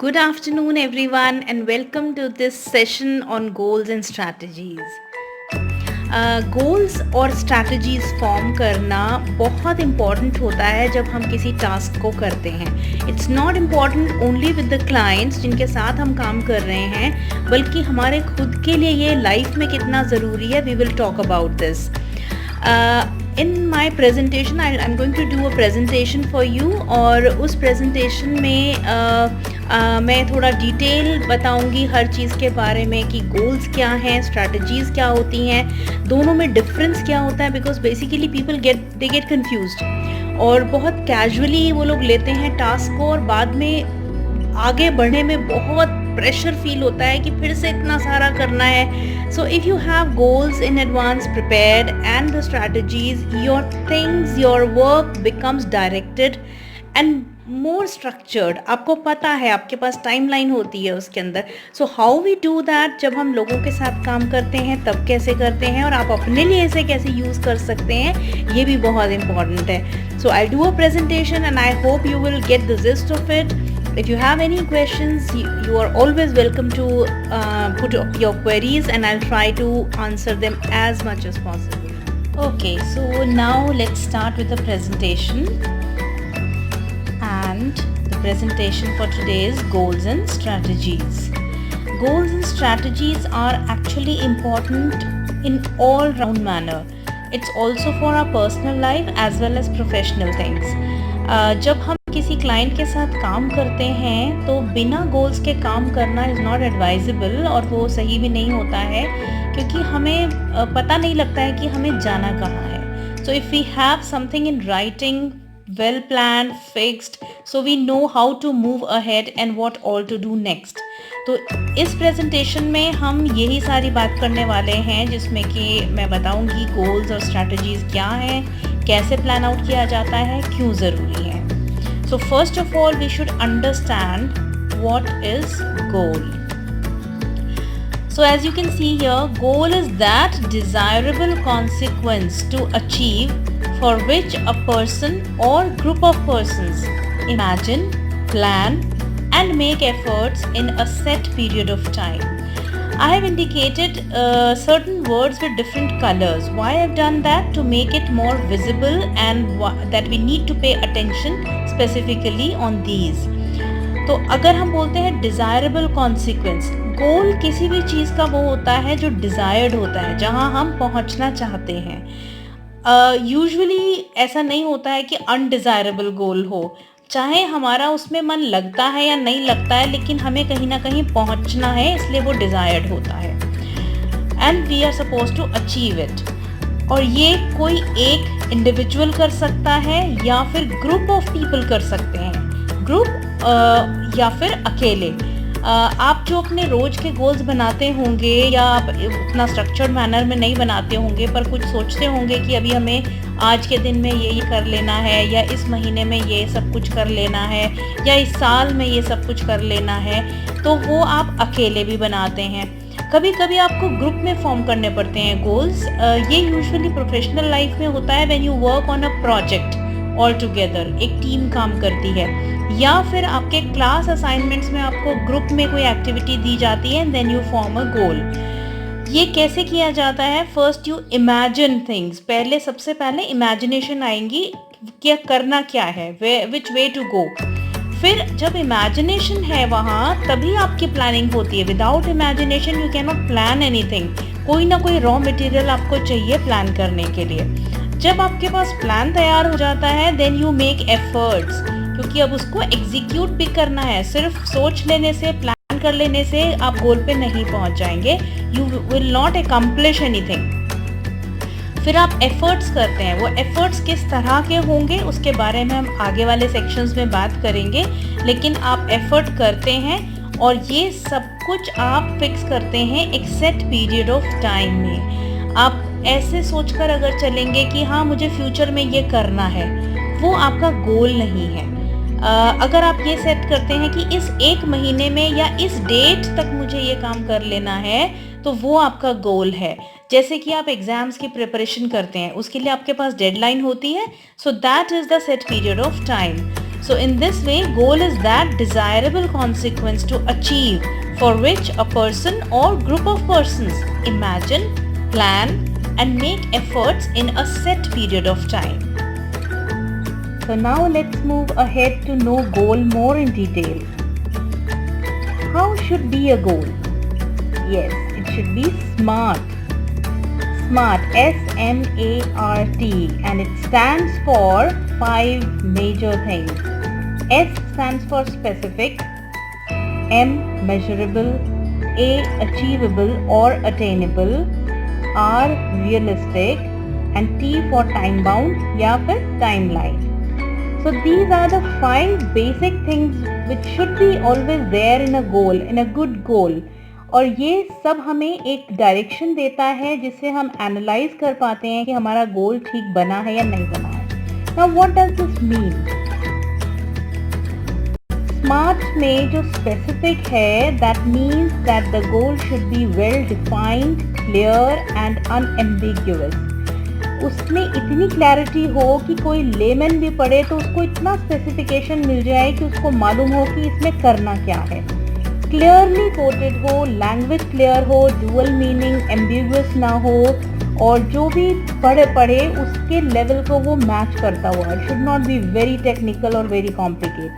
Good afternoon, everyone, and welcome to this session on goals and strategies. Goals और strategies form करना बहुत important होता है जब हम किसी टास्क को करते हैं. It's not important only with the clients जिनके साथ हम काम कर रहे हैं, बल्कि हमारे खुद के लिए ये लाइफ में कितना ज़रूरी है. We will talk about this. In my presentation I am going to do a presentation for you, और उस प्रेजेंटेशन में मैं थोड़ा डिटेल बताऊंगी हर चीज़ के बारे में कि गोल्स क्या हैं, स्ट्रैटेजीज़ क्या होती हैं, दोनों में डिफरेंस क्या होता है. Because basically people get confused और बहुत कैजुअली वो लोग लेते हैं टास्क को, और बाद में आगे बढ़ने में बहुत प्रेशर फील होता है कि फिर से इतना सारा करना है. So if you have goals in advance prepared and the strategies, your things, your work becomes directed and more structured. आपको पता है, आपके पास टाइमलाइन होती है उसके अंदर. So how we do that, जब हम लोगों के साथ काम करते हैं तब कैसे करते हैं, और आप अपने लिए इसे कैसे यूज़ कर सकते हैं, ये भी बहुत इंपॉर्टेंट है. So I do a presentation and I hope you will get the gist of it. If you have any questions, you are always welcome to put up your queries, and I'll try to answer them as much as possible. Okay, so now let's start with the presentation. And the presentation for today is goals and strategies. Goals and strategies are actually important in all round manner. It's also for our personal life as well as professional things. जब हम किसी client के साथ काम करते हैं तो बिना गोल्स के काम करना इज़ नॉट एडवाइजेबल, और वो सही भी नहीं होता है, क्योंकि हमें पता नहीं लगता है कि हमें जाना कहाँ है. So if we have something in writing, well plan, fixed, so we know how to move ahead and what all to do next. तो इस प्रेजेंटेशन में हम यही सारी बात करने वाले हैं, जिसमें कि मैं बताऊंगी गोल्स और स्ट्रैटेजीज़ क्या हैं, कैसे प्लान आउट किया जाता है, क्यों ज़रूरी है. So first of all, we should understand what is goal. So as you can see here, goal is that desirable consequence to achieve for which a person or group of persons imagine, plan and make efforts in a set period of time. I have indicated certain words with different colors. Why I have done that? To make it more visible and that we need to pay attention specifically on these. तो अगर हम बोलते हैं desirable consequence, गोल किसी भी चीज़ का वो होता है जो डिज़ायर्ड होता है, जहाँ हम पहुँचना चाहते हैं. यूजुअली ऐसा नहीं होता है कि अनडिज़ायरेबल गोल हो, चाहे हमारा उसमें मन लगता है या नहीं लगता है, लेकिन हमें कहीं ना कहीं पहुंचना है, इसलिए वो डिज़ायर्ड होता है and we are suppose to achieve it. और ये कोई एक इंडिविजुअल कर सकता है या फिर ग्रुप ऑफ पीपल कर सकते हैं, ग्रुप या फिर अकेले. आप जो अपने रोज़ के गोल्स बनाते होंगे, या आप उतना स्ट्रक्चर्ड मैनर में नहीं बनाते होंगे, पर कुछ सोचते होंगे कि अभी हमें आज के दिन में ये कर लेना है, या इस महीने में ये सब कुछ कर लेना है, या इस साल में ये सब कुछ कर लेना है, तो वो आप अकेले भी बनाते हैं. कभी कभी आपको ग्रुप में फॉर्म करने पड़ते हैं गोल्स. ये यूजुअली प्रोफेशनल लाइफ में होता है, when you work on a project all together, एक टीम काम करती है, या फिर आपके क्लास असाइनमेंट्स में आपको ग्रुप में कोई एक्टिविटी दी जाती है, देन यू फॉर्म अ गोल. ये कैसे किया जाता है? First you imagine things. सबसे पहले इमेजिनेशन आएंगी, क्या करना क्या है, विच वे टू गो. फिर जब इमेजिनेशन है वहाँ, तभी आपकी प्लानिंग होती है. Without imagination you can not plan anything. कोई ना कोई रॉ मटेरियल आपको चाहिए प्लान करने के लिए. जब आपके पास प्लान तैयार हो जाता है, देन यू मेक एफर्ट्स, क्योंकि अब उसको एग्जीक्यूट भी करना है. सिर्फ सोच लेने से, प्लान कर लेने से आप गोल पे नहीं पहुंच जाएंगे. You will not accomplish anything. फिर आप एफर्ट्स करते हैं. वो एफर्ट्स किस तरह के होंगे उसके बारे में हम आगे वाले सेक्शंस में बात करेंगे, लेकिन आप एफर्ट करते हैं, और ये सब कुछ आप फिक्स करते हैं एक सेट पीरियड ऑफ टाइम में. आप ऐसे सोचकर अगर चलेंगे कि हाँ मुझे फ्यूचर में ये करना है, वो आपका गोल नहीं है. अगर आप ये सेट करते हैं कि इस एक महीने में या इस डेट तक मुझे ये काम कर लेना है, तो वो आपका गोल है. जैसे कि आप एग्जाम्स की प्रिपरेशन करते हैं, उसके लिए आपके पास डेडलाइन होती है. So that is the set period of time. So in this way, goal is that desirable consequence to achieve for which a person or group of persons imagine, plan and make efforts in a set period of time. So now let's move ahead to know goal more in detail. How should be a goal? Yes, it should be SMART. SMART, S-M-A-R-T, and it stands for 5 major things. S stands for specific, M measurable, A achievable or attainable, R realistic, and T for time bound या फिर timeline. So these are the 5 basic things which should be always there in a goal, in a good goal. और ये सब हमें एक direction देता है जिससे हम एनालाइज कर पाते हैं कि हमारा गोल ठीक बना है या नहीं बना है. Now what does this mean? Smart में जो स्पेसिफिक है, that means that the goal should be well defined, clear and unambiguous. उसमें इतनी क्लैरिटी हो कि कोई लेमन भी पढ़े तो उसको इतना स्पेसिफिकेशन मिल जाए कि उसको मालूम हो कि इसमें करना क्या है. क्लियरली कोटेड हो, लैंग्वेज क्लियर हो, डुअल मीनिंग, एम्बिगुअस ना हो और जो भी पढ़े उसके लेवल को वो मैच करता हुआ. It should not be very technical और very complicated.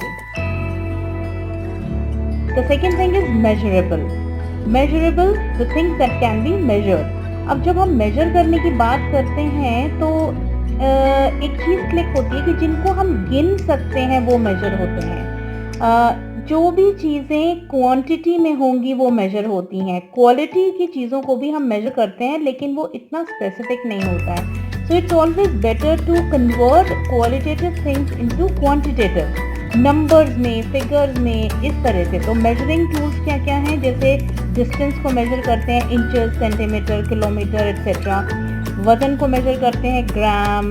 The second thing is measurable. Measurable, the things that can be measured. अब जब हम मेजर करने की बात करते हैं तो एक चीज़ क्लिक होती है कि जिनको हम गिन सकते हैं वो मेजर होते हैं. जो भी चीज़ें क्वांटिटी में होंगी वो मेजर होती हैं. क्वालिटी की चीज़ों को भी हम मेजर करते हैं लेकिन वो इतना स्पेसिफिक नहीं होता है. So it's always better to convert qualitative things into quantitative, numbers में, फिगर्स में, इस तरह से. तो मेजरिंग टूल्स क्या क्या हैं? जैसे डिस्टेंस को मेजर करते हैं इंचेस, सेंटीमीटर, किलोमीटर एक्सेट्रा. वज़न को मेजर करते हैं ग्राम,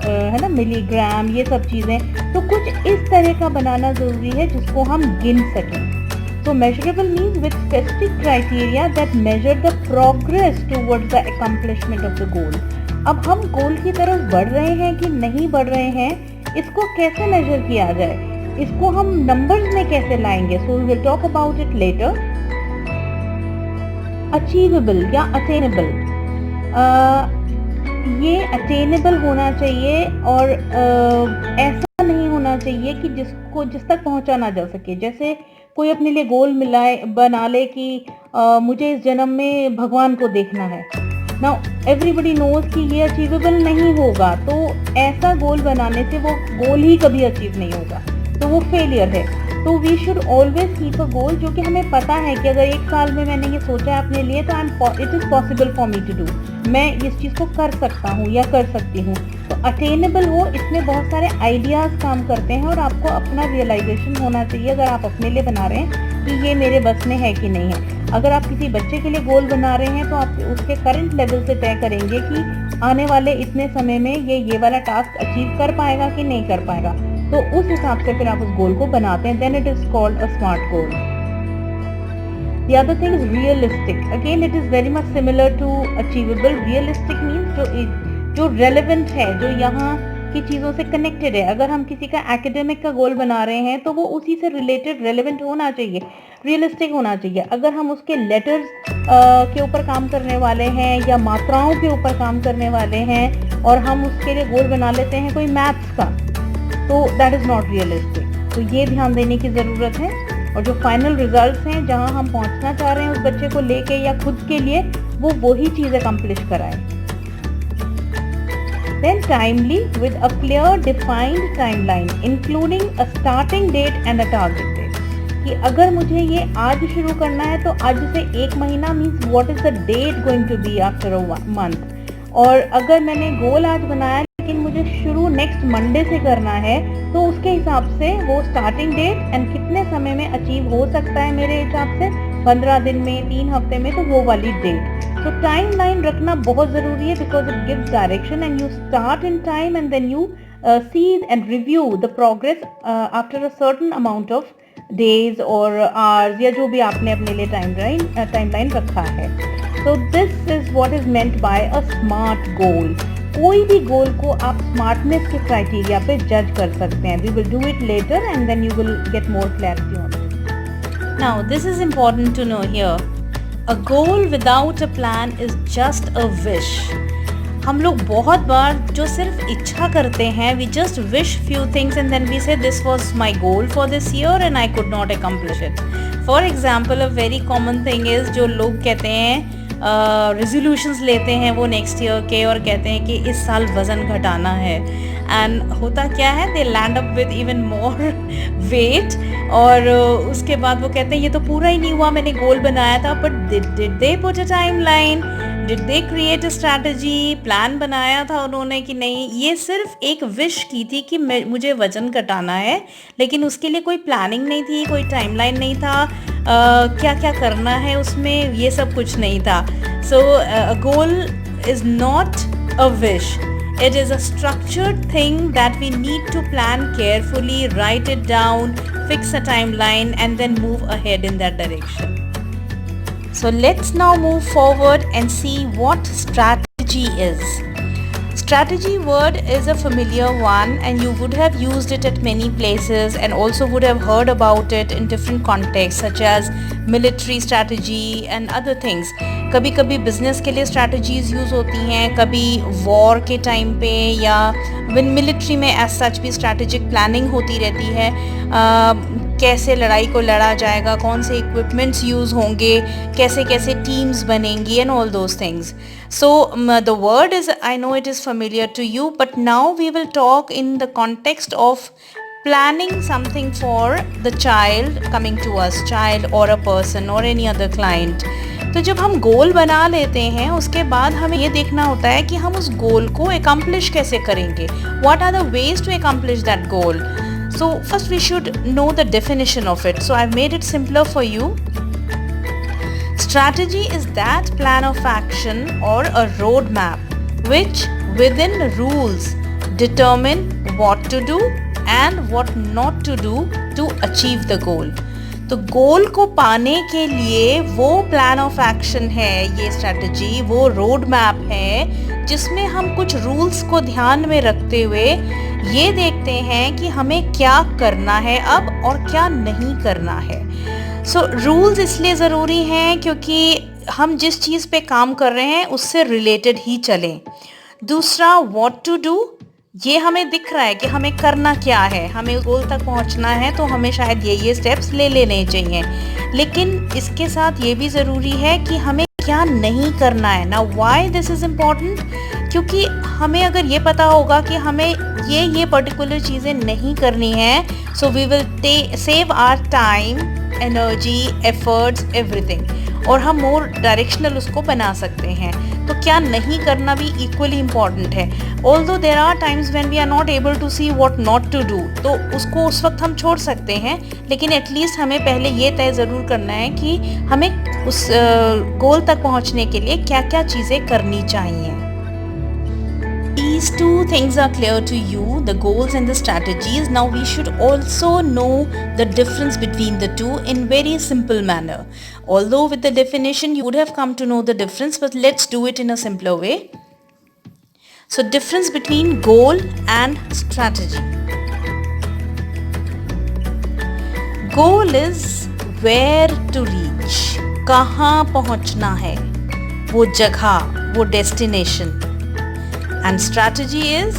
है ना, मिलीग्राम, ये सब चीज़ें. तो कुछ इस तरह का बनाना ज़रूरी है जिसको हम गिन सकें. तो measurable means with specific criteria that measure the progress towards the accomplishment of the goal. अब हम गोल की तरफ बढ़ रहे हैं कि नहीं बढ़ रहे हैं, इसको कैसे मेजर किया जाए, इसको हम नंबर्स में कैसे लाएंगे. So we will talk about it later. Achievable या अटेनेबल, ये अटेनेबल होना चाहिए और ऐसा नहीं होना चाहिए कि जिस तक पहुंचा ना जा सके. जैसे कोई अपने लिए गोल बना ले कि मुझे इस जन्म में भगवान को देखना है. नाउ एवरीबडी नोज कि ये अचीवेबल नहीं होगा, तो ऐसा गोल बनाने से वो गोल ही कभी अचीव नहीं होगा, तो वो फेलियर है. तो we should always keep a goal जो कि हमें पता है कि अगर 1 साल में मैंने ये सोचा है अपने लिए तो it is possible for me to do, मैं इस चीज़ को कर सकता हूँ या कर सकती हूँ. तो अटेनेबल हो, इसमें बहुत सारे आइडियाज़ काम करते हैं और आपको अपना रियलाइजेशन होना चाहिए अगर आप अपने लिए बना रहे हैं कि ये मेरे बस में है कि नहीं है. अगर आप किसी बच्चे के लिए गोल बना रहे हैं तो आप उसके करंट लेवल से तय करेंगे कि आने वाले इतने समय में ये वाला टास्क अचीव कर पाएगा कि नहीं कर पाएगा. तो उस हिसाब से फिर आप उस गोल को बनाते हैं. Then it is called a smart goal. The other thing is realistic. Again it is very much similar to achievable. Realistic means जो रेलेवेंट है, जो यहाँ की चीज़ों से कनेक्टेड है. अगर हम किसी का एकेडमिक का गोल बना रहे हैं तो वो उसी से रिलेटेड रेलेवेंट होना चाहिए, रियलिस्टिक होना चाहिए. अगर हम उसके लेटर्स के ऊपर काम करने वाले हैं या मात्राओं के ऊपर काम करने वाले हैं और हम उसके लिए गोल बना लेते हैं कोई मैथ्स का, तो दैट इज़ नॉट रियलिस्टिक. तो ये ध्यान देने की ज़रूरत है. और जो फाइनल रिजल्ट्स हैं, जहाँ हम पहुँचना चाह रहे हैं उस बच्चे को लेके या खुद के लिए, वो वही चीज़ अकम्प्लिश कराए. Then timely with a clear defined timeline including a starting date and a target date. कि अगर मुझे ये आज शुरू करना है तो आज से 1 महीना means what is the date going to be after a month. और अगर मैंने गोल आज बनाया लेकिन मुझे शुरू नेक्स्ट मंडे से करना है तो उसके हिसाब से वो स्टार्टिंग डेट एंड कितने समय में अचीव हो सकता है मेरे हिसाब से 15 दिन में, 3 हफ्ते में, तो वो वाली डेट. तो टाइम लाइन रखना बहुत ज़रूरी है because it gives direction and you start in time and then you see and review the progress after a certain amount of days और आवर्स या जो भी आपने अपने लिए टाइम लाइन रखा है. So this is what is meant by a SMART goal. कोई भी गोल को आप स्मार्टनेस के क्राइटेरिया पे जज कर सकते हैं. We will do it later and then you will get more clarity on it. Now this is important to know here. A goal without a plan is just a wish. हम लोग बहुत बार जो सिर्फ इच्छा करते हैं, we just wish few things and then we say this was my goal for this year and I could not accomplish it. For example, a very common thing is जो लोग कहते हैं रेजोल्यूशंस लेते हैं वो नेक्स्ट ईयर के और कहते हैं कि इस साल वज़न घटाना है, एंड होता क्या है, they land up with even more weight, और उसके बाद वो कहते हैं ये तो पूरा ही नहीं हुआ, मैंने गोल बनाया था. But did they put a time line? Did they create a strategy? Plan बनाया था उन्होंने कि नहीं? ये सिर्फ एक विश की थी कि मुझे वज़न घटाना है, लेकिन उसके लिए कोई प्लानिंग नहीं थी, कोई टाइमलाइन नहीं था, क्या क्या करना है उसमें, ये सब कुछ नहीं था. So a goal is not a wish. It is a structured thing that we need to plan carefully, write it down, fix a timeline, and then move ahead in that direction. So let's now move forward and see what strategy is. Strategy word is a familiar one and you would have used it at many places and also would have heard about it in different contexts such as military strategy and other things. कभी कभी business के लिए strategies use होती हैं, कभी war के time पे या विन मिलिट्री में एज सच भी स्ट्रैटेजिक प्लानिंग होती रहती है. कैसे लड़ाई को लड़ा जाएगा, कौन से इक्विपमेंट्स यूज़ होंगे, कैसे कैसे टीम्स बनेंगी and all those things. So the word is, I know it is familiar to you, but now we will talk in the context of planning something for the child coming to us, child or a person or any other client. तो जब हम गोल बना लेते हैं उसके बाद हमें ये देखना होता है कि हम उस गोल को अकम्प्लिश कैसे करेंगे. What are the ways to accomplish that goal? So first we should know the definition of it. So I've made it simpler for you. Strategy is that plan of action or a roadmap which within rules determine what to do and what not to do to achieve the goal. तो गोल को पाने के लिए वो plan of action है, ये strategy वो road map है जिसमें हम कुछ रूल्स को ध्यान में रखते हुए ये देखते हैं कि हमें क्या करना है अब और क्या नहीं करना है. सो रूल्स इसलिए ज़रूरी हैं क्योंकि हम जिस चीज़ पे काम कर रहे हैं उससे रिलेटेड ही चलें. दूसरा, व्हाट टू डू, ये हमें दिख रहा है कि हमें करना क्या है, हमें गोल तक पहुंचना है तो हमें शायद ये स्टेप्स ले लेने चाहिए. लेकिन इसके साथ ये भी ज़रूरी है कि हमें क्या नहीं करना है. ना व्हाई दिस इज़ इम्पॉर्टेंट, क्योंकि हमें अगर ये पता होगा कि हमें ये पर्टिकुलर चीज़ें नहीं करनी हैं, so we will save our time, energy, efforts, everything, और हम मोर डायरेक्शनल उसको बना सकते हैं. तो क्या नहीं करना भी इक्वली इम्पॉर्टेंट है. Although there are times when we are not able to see what not to do, तो उसको उस वक्त हम छोड़ सकते हैं, लेकिन एटलीस्ट हमें पहले ये तय ज़रूर करना है कि हमें उस गोल तक पहुंचने के लिए क्या क्या चीज़ें करनी चाहिए. These two things are clear to you, the goals and the strategies. Now we should also know the difference between the two in very simple manner. Although with the definition you would have come to know the difference, but let's do it in a simpler way. So difference between goal and strategy. Goal is where to reach, कहाँ पहुँचना है, वो जगह, वो destination. And strategy is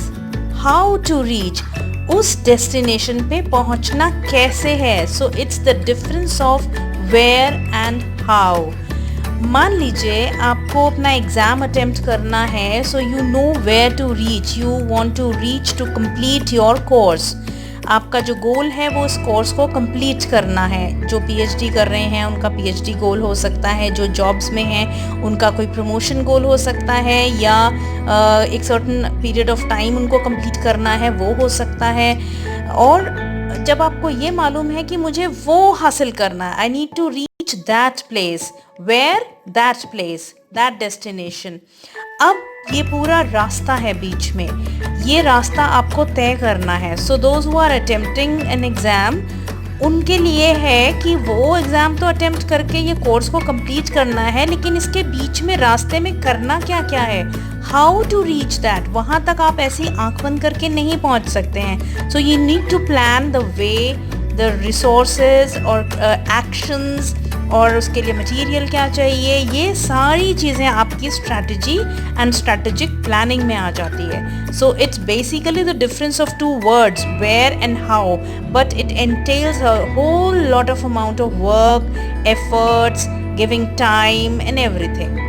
how to reach, उस destination पे पहुंचना कैसे है. So it's the difference of where and how. मान लीजिए आपको अपना एग्ज़ाम अटेम्प्ट करना है, so you know where to reach, you want to reach to complete your course. आपका जो गोल है वो इस कोर्स को कंप्लीट करना है. जो पीएचडी कर रहे हैं उनका पीएचडी गोल हो सकता है, जो जॉब्स में हैं उनका कोई प्रमोशन गोल हो सकता है, या एक सर्टन पीरियड ऑफ टाइम उनको कंप्लीट करना है वो हो सकता है. और जब आपको ये मालूम है कि मुझे वो हासिल करना है, I need to reach that place, where, that place, that destination. अब ये पूरा रास्ता है बीच में, ये रास्ता आपको तय करना है. So those who are attempting an exam, उनके लिए है कि वो एग्ज़ाम तो अटेम्प्ट करके ये कोर्स को कंप्लीट करना है, लेकिन इसके बीच में रास्ते में करना क्या क्या है हाउ टू रीच दैट, वहाँ तक आप ऐसे ही आंख बंद करके नहीं पहुँच सकते हैं. So you need to plan the way, the resources और एक्शंस, और उसके लिए मटेरियल क्या चाहिए, ये सारी चीज़ें आपकी स्ट्रैटेजी एंड स्ट्रैटेजिक प्लानिंग में आ जाती है. So it's basically the difference of two words, where and how, but it entails a whole lot of amount of work, efforts, giving time and everything.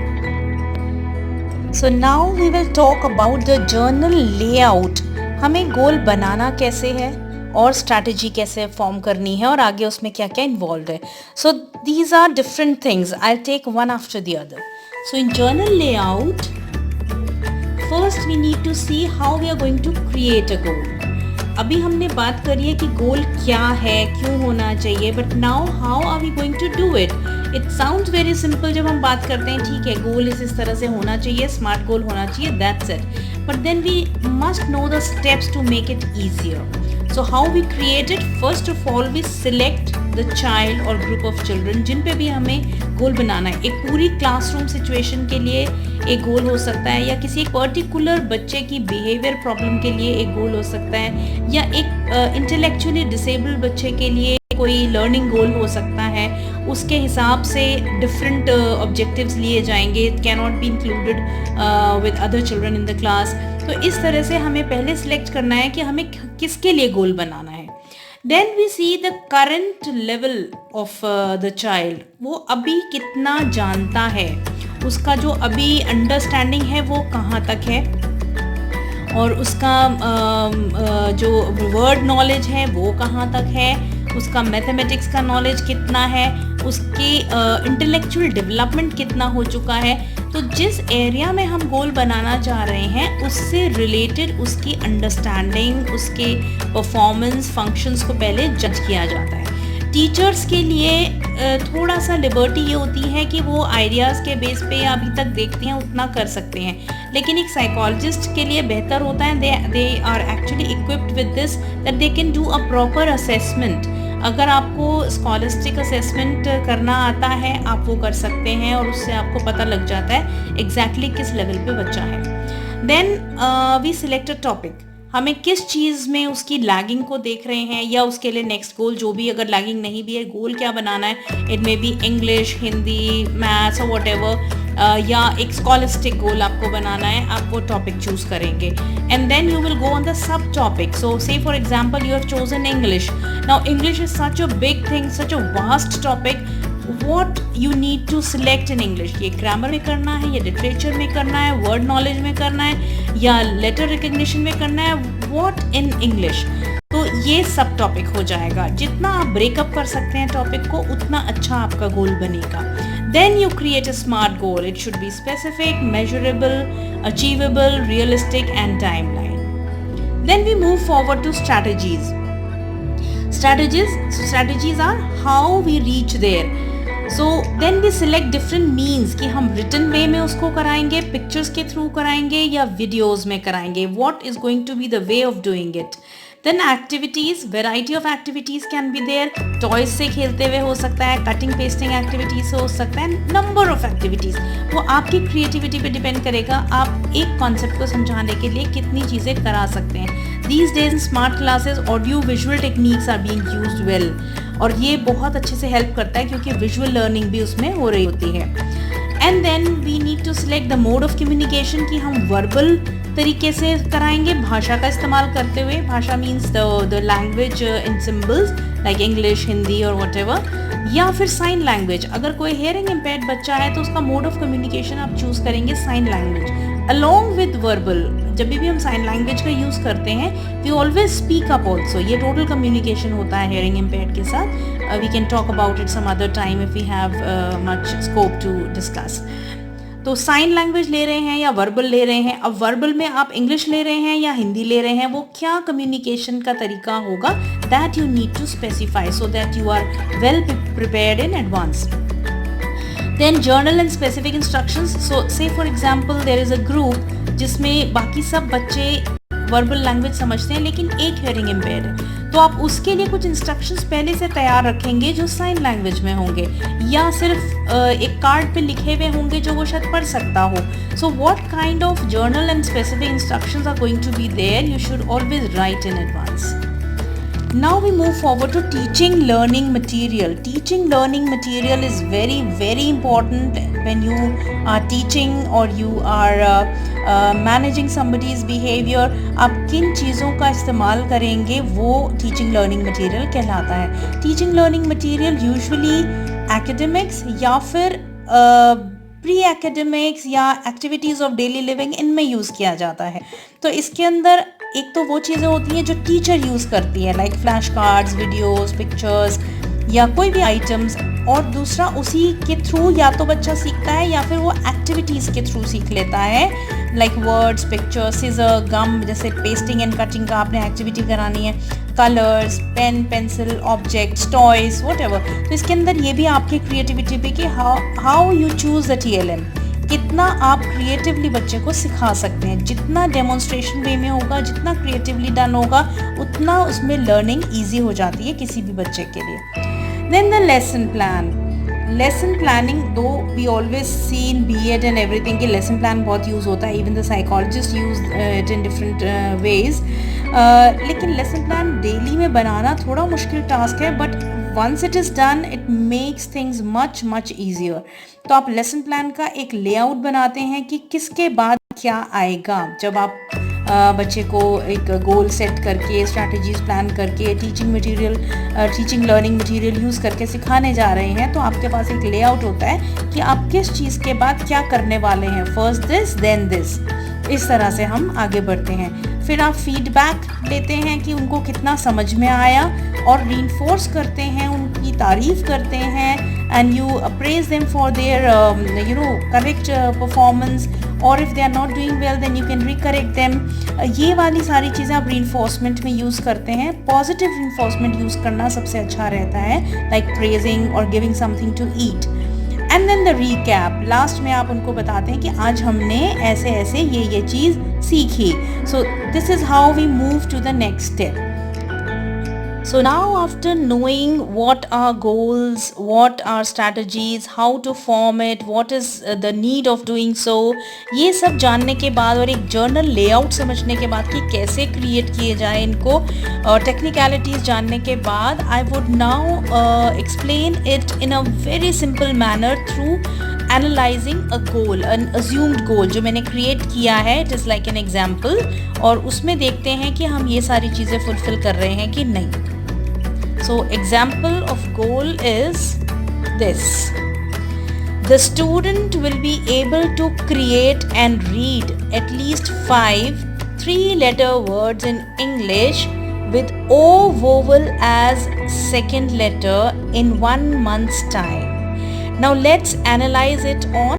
So now we will talk about the journal layout. हमें goal बनाना कैसे है और strategy कैसे form करनी है और आगे उसमें क्या क्या इन्वॉल्व है. So these are different things, I take one after the other. So in journal layout, first we need to see how we are going to create a goal. अभी हमने बात करी है कि गोल क्या है, क्यों होना चाहिए, but now how are we going to do it. It sounds very simple जब हम बात करते हैं, ठीक है गोल इस तरह से होना चाहिए, स्मार्ट गोल होना चाहिए, that's it. But then we must know the steps to make it easier. So how we create it? First of all, we select the child or group of children जिन पे भी हमें goal बनाना है. एक पूरी classroom situation के लिए एक गोल हो सकता है, या किसी एक पर्टिकुलर बच्चे की बिहेवियर प्रॉब्लम के लिए एक गोल हो सकता है, या एक इंटेलेक्चुअली डिसेबल्ड बच्चे के लिए कोई लर्निंग गोल हो सकता है. उसके हिसाब से डिफरेंट ऑब्जेक्टिव्स लिए जाएंगे. It can not be included with other children in the class. तो इस तरह से हमें पहले सिलेक्ट करना है कि हमें किसके लिए गोल बनाना है. Then we see the current level of the child. वो अभी कितना जानता है, उसका जो अभी अंडरस्टैंडिंग है वो कहाँ तक है, और उसका जो वर्ड नॉलेज है वो कहाँ तक है, उसका मैथमेटिक्स का नॉलेज कितना है, उसकी इंटेलेक्चुअल डेवलपमेंट कितना हो चुका है. तो जिस एरिया में हम गोल बनाना चाह रहे हैं उससे रिलेटेड उसकी अंडरस्टैंडिंग, उसके परफॉर्मेंस, फंक्शंस को पहले जज किया जाता है. टीचर्स के लिए थोड़ा सा लिबर्टी ये होती है कि वो आइडियाज़ के बेस पे अभी तक देखते हैं उतना कर सकते हैं, लेकिन एक साइकोलॉजिस्ट के लिए बेहतर होता है, they are actually equipped with this that they can do a proper assessment. अगर आपको स्कॉलिस्टिक असेसमेंट करना आता है आप वो कर सकते हैं, और उससे आपको पता लग जाता है एग्जैक्टली किस लेवल पे बच्चा है. Then we select a topic. हमें किस चीज़ में उसकी लैगिंग को देख रहे हैं, या उसके लिए नेक्स्ट गोल जो भी, अगर लैगिंग नहीं भी है, गोल क्या बनाना है. It may be English, Hindi, maths और वट एवर, या एक स्कॉलिस्टिक गोल आपको बनाना है, आप वो टॉपिक चूज करेंगे. And then you will go on the subtopic. So say for example you have chosen English. Now English is such a big thing, such a vast topic. what you need to select in English. ये grammar में करना है, या literature में करना है, word knowledge में करना है, या लेटर रिकग्निशन में करना है, what in English. तो ये सब टॉपिक हो जाएगा. जितना आप ब्रेकअप कर सकते हैं टॉपिक को उतना अच्छा आपका गोल बनेगा. Then you create a smart goal. It should be specific, measurable, achievable, realistic and timeline. Then we move forward to strategies. Strategies are how we reach there. So then we select different means कि हम written way में उसको कराएंगे, pictures के through कराएंगे, या videos में कराएंगे. What is going to be the way of doing it? Then activities, variety of activities can be there. Toys से खेलते हुए हो सकता है, cutting pasting activities से हो सकता है, number of activities. वो आपकी creativity पे depend करेगा, आप एक concept को समझाने के लिए कितनी चीज़ें करा सकते हैं. These days in smart classes, audio visual techniques are being used well. और ये बहुत अच्छे से हेल्प करता है क्योंकि विजुअल लर्निंग भी उसमें हो रही होती है. And then we need to select the mode of communication कि हम वर्बल तरीके से कराएंगे, भाषा का इस्तेमाल करते हुए. भाषा means the language in symbols like English, Hindi और वट एवर, या फिर साइन लैंग्वेज. अगर कोई हेयरिंग इम्पेयर्ड बच्चा है तो उसका मोड ऑफ कम्युनिकेशन आप चूज करेंगे sign language along with verbal. जब भी हम साइन लैंग्वेज का यूज़ करते हैं we always speak up also. ये टोटल कम्युनिकेशन होता है हेयरिंग इम्पेयर्ड के साथ. We can talk about it some other time if we have much scope to discuss. तो साइन लैंग्वेज ले रहे हैं या वर्बल ले रहे हैं. अब वर्बल में आप इंग्लिश ले रहे हैं या हिंदी ले रहे हैं, वो क्या कम्युनिकेशन का तरीका होगा, that you need to specify so that you are well prepared in advance. Then journal and specific instructions. So say for example there is a group जिसमें बाकी सब बच्चे वर्बल लैंग्वेज समझते हैं लेकिन एक हेयरिंग इम्पेयर्ड है, तो आप उसके लिए कुछ इंस्ट्रक्शंस पहले से तैयार रखेंगे जो साइन लैंग्वेज में होंगे, या सिर्फ एक कार्ड पे लिखे हुए होंगे जो वो शायद पढ़ सकता हो. So what kind of journal and specific instructions are going to be there, you should always write in advance. Now we move forward to teaching learning material. Teaching learning material is very very important when you are teaching or you are managing somebody's behavior. आप किन चीज़ों का इस्तेमाल करेंगे वो teaching learning material कहलाता है. Teaching learning material usually academics या फिर प्री एकेडमिक्स या एक्टिविटीज़ ऑफ डेली लिविंग इनमें यूज़ किया जाता है. तो इसके अंदर एक तो वो चीज़ें होती हैं जो टीचर यूज़ करती है, like flash cards, videos, pictures या कोई भी आइटम्स, और दूसरा उसी के थ्रू या तो बच्चा सीखता है या फिर वो एक्टिविटीज़ के थ्रू सीख लेता है, like words, pictures, scissor, gum, जैसे पेस्टिंग एंड कटिंग का आपने एक्टिविटी करानी है, colours, pen, pencil, objects, toys, whatever. तो इसके अंदर ये भी आपकी क्रिएटिविटी पे कि how you choose the TLM, कितना आप क्रिएटिवली बच्चे को सिखा सकते हैं. जितना डेमोन्स्ट्रेशन वे में होगा, जितना क्रिएटिवली डन होगा, उतना उसमें लर्निंग ईजी हो जाती है किसी भी बच्चे के लिए. Then the lesson plan. Lesson planning, though we always see in B.Ed and everything कि लेसन प्लान बहुत यूज़ होता है, even the psychologist use it in different ways. लेकिन लेसन प्लान डेली में बनाना थोड़ा मुश्किल टास्क है, but once it is done it makes things much easier. तो आप लेसन प्लान का एक लेआउट बनाते हैं कि किसके बाद क्या आएगा. जब आप बच्चे को एक गोल सेट करके, स्ट्रैटेजीज प्लान करके, टीचिंग लर्निंग मटेरियल यूज़ करके सिखाने जा रहे हैं, तो आपके पास एक लेआउट होता है कि आप किस चीज़ के बाद क्या करने वाले हैं. फर्स्ट दिस देन दिस, इस तरह से हम आगे बढ़ते हैं. फिर आप फीडबैक लेते हैं कि उनको कितना समझ में आया, और रीइंफोर्स करते हैं, उनकी तारीफ़ करते हैं, and you appraise them for their correct performance, और if they are not doing well then you can recorrect them. ये वाली सारी चीज़ें आप रीइंफोर्समेंट में यूज़ करते हैं. पॉजिटिव रीइंफोर्समेंट यूज़ करना सबसे अच्छा रहता है, लाइक प्रेजिंग और giving something to eat. And then the recap, last में आप उनको बताते हैं कि आज हमने ऐसे ऐसे ये चीज़ सीखी. So this is how we move to the next step. So now after knowing what are goals, what are strategies, how to form it, what is the need of doing so, ये सब जानने के बाद और एक journal layout समझने के बाद कि कैसे क्रिएट किए जाए इनको, और टेक्निकलिटीज़ जानने के बाद, I would now explain it in a very simple manner through analyzing a goal, an assumed goal जो मैंने क्रिएट किया है. It is like an example, और उसमें देखते हैं कि हम ये सारी चीज़ें फुलफिल कर रहे हैं कि नहीं. So example of goal is this. The student will be able to create and read at least 5 3-letter words in English with O vowel as second letter in 1 month's time. Now let's analyze it on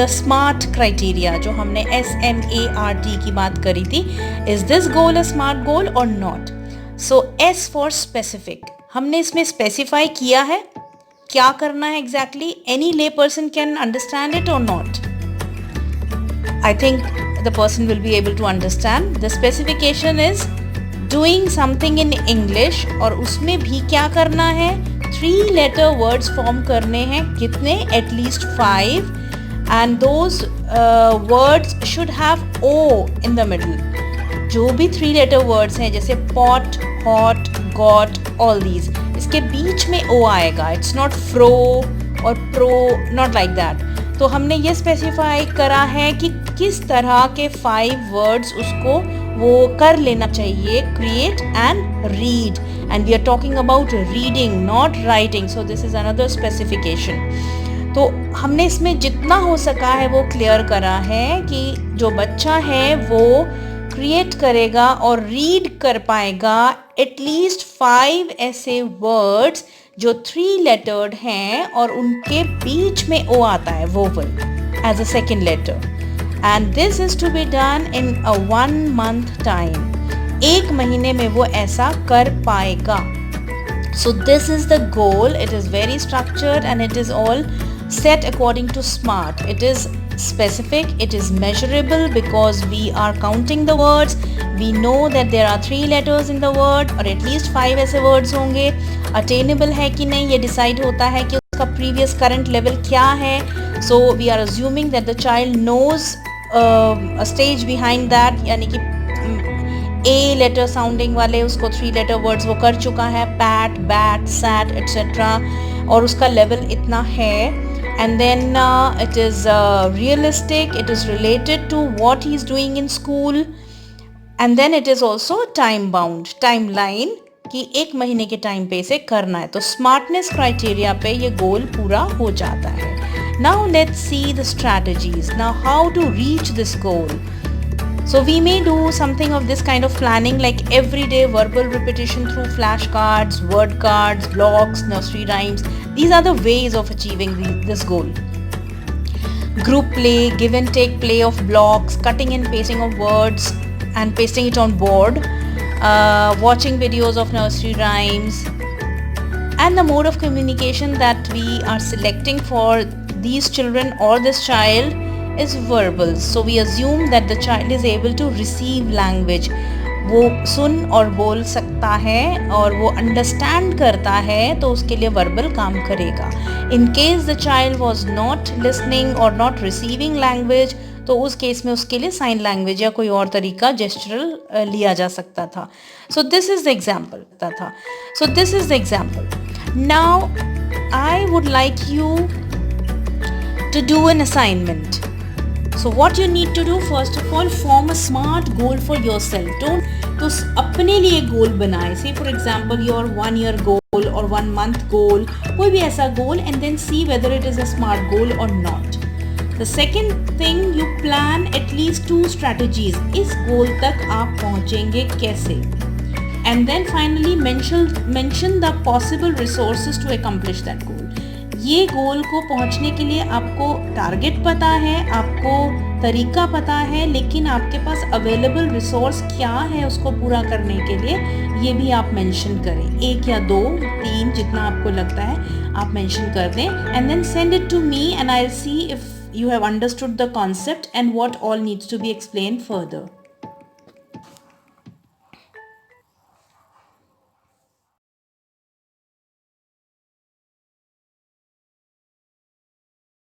the SMART criteria जो हमने SMART की बात करी थी. Is this goal a SMART goal or not? So S for specific, हमने इसमें specify किया है क्या करना है exactly. Any lay person can understand it or not? I think the person will be able to understand. The specification is doing something in English, और उसमें भी क्या करना है, 3-letter words form करने हैं. कितने? At least 5, and those words should have O in the middle. जो भी 3-letter words हैं जैसे pot, hot, got, all these, इसके बीच में O आएगा. इट्स नॉट फ्रो और प्रो, नॉट लाइक दैट. तो हमने ये स्पेसिफाई करा है कि किस तरह के 5 वर्ड्स उसको वो कर लेना चाहिए, create and read. And we are talking about reading, not writing. So this is another specification. तो हमने इसमें जितना हो सका है वो क्लियर करा है कि जो बच्चा है वो क्रिएट करेगा और रीड कर पाएगा एटलीस्ट 5 ऐसे वर्ड्स जो 3-lettered हैं और उनके बीच में ओ आता है, vowel, as a second letter. And this is to be done in a 1 month time. 1 महीने में वो ऐसा कर पाएगा. So this is the goal. It is very structured and it is all set according to SMART. It is specific, it is measurable because we are counting the words. We know that there are 3 letters in the word और at least 5 ऐसे words होंगे. Attainable है कि नहीं ये decide होता है कि उसका previous current level क्या है. So we are assuming that the child knows a stage behind that, यानी कि A letter sounding वाले उसको 3 letter words वो कर चुका है, pat, bat, sat, etc. और उसका level इतना है. And then it is realistic, it is related to what he is doing in school, and then it is also time bound, timeline कि 1 महीने के टाइम पे इसे करना है. तो स्मार्टनेस क्राइटेरिया पे ये गोल पूरा हो जाता है. Now let's see the strategies. Now how to reach this goal. So we may do something of this kind of planning, like everyday verbal repetition through flashcards, word cards, blocks, nursery rhymes. These are the ways of achieving this goal. Group play, give and take play of blocks, cutting and pasting of words and pasting it on board, watching videos of nursery rhymes. And the mode of communication that we are selecting for these children or this child is verbal. So we assume that the child is able to receive language. वो सुन और बोल सकता है और वो understand करता है, तो उसके लिए वर्बल काम करेगा. In case the child was not listening और नॉट रिसीविंग लैंग्वेज, तो उस केस में उसके लिए साइन लैंग्वेज या कोई और तरीका जेस्चरल लिया जा सकता था. So this is the example. Now I would like you to do an assignment. So what you need to do, first of all, form a SMART goal for yourself. तो अपने लिए गोल बनाए. Say for example your 1 year goal or 1 month goal, कोई भी ऐसा goal, and then see whether it is a SMART goal or not. The second thing, you plan at least 2 strategies. इस goal तक आप पहुँचेंगे कैसे? And then finally mention the possible resources to accomplish that goal. ये गोल को पहुंचने के लिए आपको टारगेट पता है, आपको तरीका पता है, लेकिन आपके पास अवेलेबल रिसोर्स क्या है उसको पूरा करने के लिए, ये भी आप मेंशन करें. 1 या 2, 3 जितना आपको लगता है आप मेंशन कर दें. And then send it to me and I will see if you have understood the concept and what all needs to be explained further.